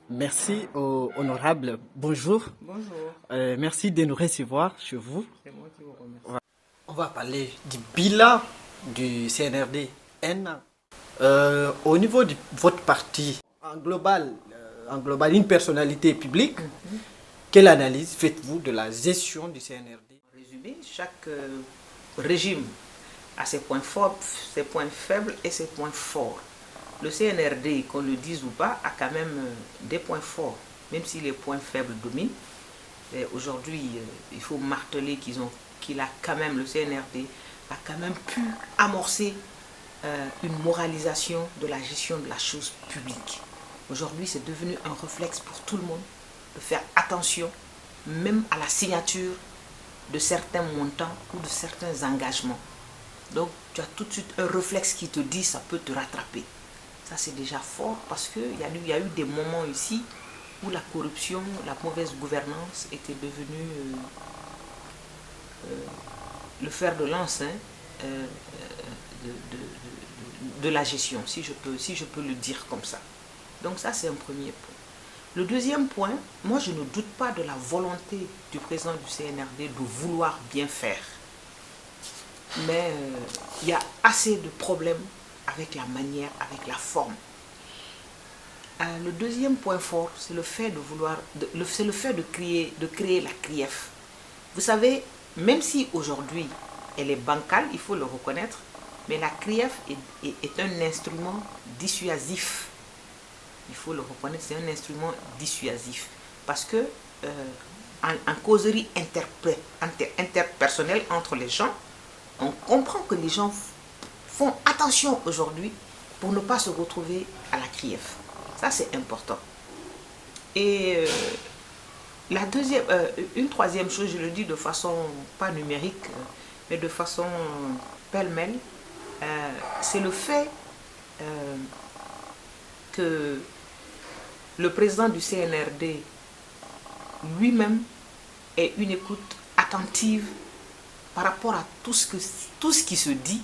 Merci au honorable. Bonjour. Bonjour, Merci de nous recevoir chez vous. c'est moi qui vous remercie. On va parler du bilan du CNRD. Un an. Au niveau de votre parti, en global, une personnalité publique, quelle analyse faites-vous de la gestion du CNRD? En résumé, chaque régime a ses points forts, ses points faibles et ses points forts. Le CNRD, qu'on le dise ou pas, a quand même des points forts, même si les points faibles dominent. Aujourd'hui, il faut marteler qu'il a quand même, le CNRD a quand même pu amorcer une moralisation de la gestion de la chose publique. Aujourd'hui, c'est devenu un réflexe pour tout le monde de faire attention, même à la signature de certains montants ou de certains engagements. Donc, tu as tout de suite un réflexe qui te dit ça peut te rattraper. Ça, c'est déjà fort parce qu'il y a eu des moments ici où la corruption, la mauvaise gouvernance était devenue le fer de lance de la gestion, si je peux le dire comme ça. Donc ça, c'est un premier point. Le deuxième point, moi, je ne doute pas de la volonté du président du CNRD de vouloir bien faire. Mais il y a assez de problèmes avec la manière, avec la forme. Le deuxième point fort, c'est le fait de créer la CRIEF. Vous savez, même si aujourd'hui elle est bancale, il faut le reconnaître, mais la CRIEF est un instrument dissuasif. Il faut le reconnaître, c'est un instrument dissuasif. Parce que en causerie interpersonnelle entre les gens, on comprend que les gens font attention aujourd'hui pour ne pas se retrouver à la CRIEF. Ça, c'est important. Et une troisième chose, je le dis de façon pas numérique, mais de façon pêle-mêle, c'est le fait que le président du CNRD lui-même ait une écoute attentive par rapport à tout ce qui se dit,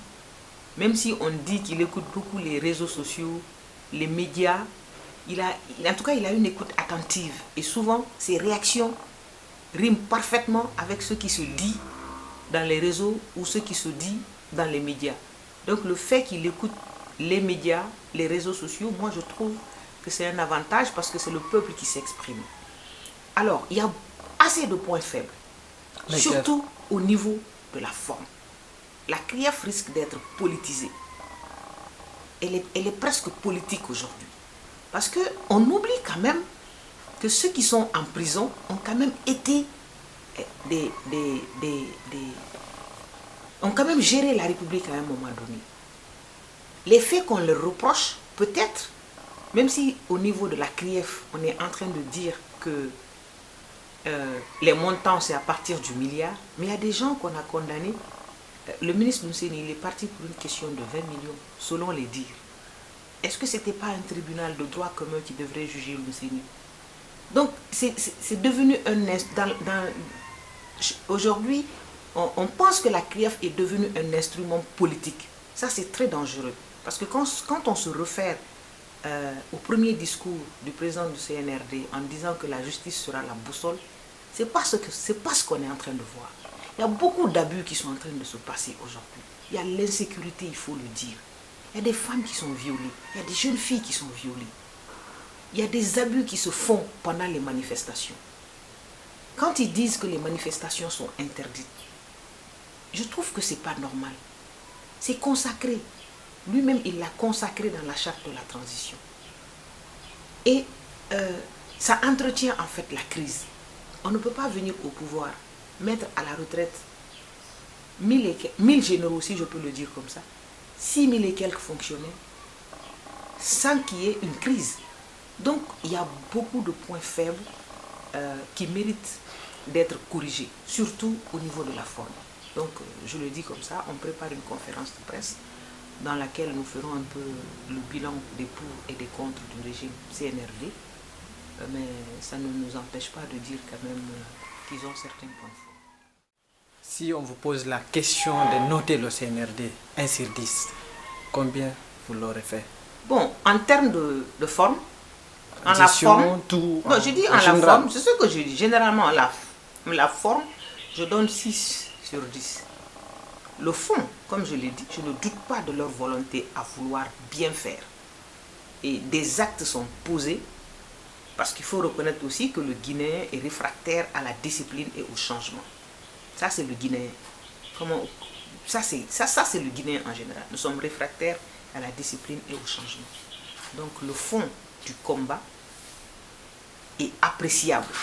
même si on dit qu'il écoute beaucoup les réseaux sociaux, les médias, en tout cas, il a une écoute attentive. Et souvent, ses réactions riment parfaitement avec ce qui se dit dans les réseaux ou ce qui se dit dans les médias. Donc, le fait qu'il écoute les médias, les réseaux sociaux, moi, je trouve que c'est un avantage parce que c'est le peuple qui s'exprime. Alors, il y a assez de points faibles, surtout au niveau de la forme. La CRIEF risque d'être politisée. Elle est presque politique aujourd'hui. Parce qu'on oublie quand même que ceux qui sont en prison ont quand même été ont quand même géré la République à un moment donné. Les faits qu'on leur reproche, peut-être, même si au niveau de la CRIEF, on est en train de dire que les montants, c'est à partir du milliard, mais il y a des gens qu'on a condamnés. Le ministre Nseni, il est parti pour une question de 20 millions, selon les dires. Est-ce que ce n'était pas un tribunal de droit commun qui devrait juger Nseni? Donc, c'est devenu aujourd'hui, on pense que la CRIEF est devenue un instrument politique. Ça, c'est très dangereux. Parce que quand on se réfère au premier discours du président du CNRD en disant que la justice sera la boussole, c'est pas ce qu'on est en train de voir. Il y a beaucoup d'abus qui sont en train de se passer aujourd'hui. Il y a l'insécurité, il faut le dire. Il y a des femmes qui sont violées. Il y a des jeunes filles qui sont violées. Il y a des abus qui se font pendant les manifestations. Quand ils disent que les manifestations sont interdites, je trouve que ce n'est pas normal. C'est consacré. Lui-même, il l'a consacré dans la charte de la transition. Et ça entretient en fait la crise. On ne peut pas venir au pouvoir, mettre à la retraite 1000 généraux, si je peux le dire comme ça, 6000 et quelques fonctionnaires, sans qu'il y ait une crise. Donc, il y a beaucoup de points faibles qui méritent d'être corrigés, surtout au niveau de la forme. Donc, je le dis comme ça, on prépare une conférence de presse dans laquelle nous ferons un peu le bilan des pour et des contre du régime CNRD, mais ça ne nous empêche pas de dire quand même qu'ils ont certains points forts. Si on vous pose la question de noter le CNRD 1 sur 10, combien vous l'aurez fait? Bon, en termes de forme, En gestion, la forme, tout. non, je dis en la forme, c'est ce que je dis. Généralement, la forme, je donne 6 sur 10. Le fond, comme je l'ai dit, je ne doute pas de leur volonté à vouloir bien faire. Et des actes sont posés, parce qu'il faut reconnaître aussi que le Guinéen est réfractaire à la discipline et au changement. Ça, c'est le Guinéen. Ça, c'est le Guinéen en général. Nous sommes réfractaires à la discipline et au changement. Donc, le fond du combat est appréciable.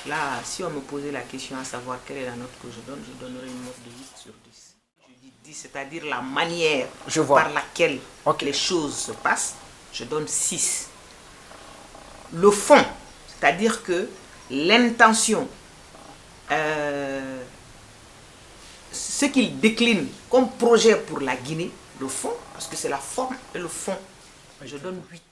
Là, si on me posait la question à savoir quelle est la note que je donnerais une note de 8 sur 10. Je dis 10, c'est-à-dire la manière par laquelle les choses se passent, je donne 6. Le fond, c'est-à-dire que l'intention, ce qu'il décline comme projet pour la Guinée, le fond, parce que c'est la forme et le fond, je donne 8.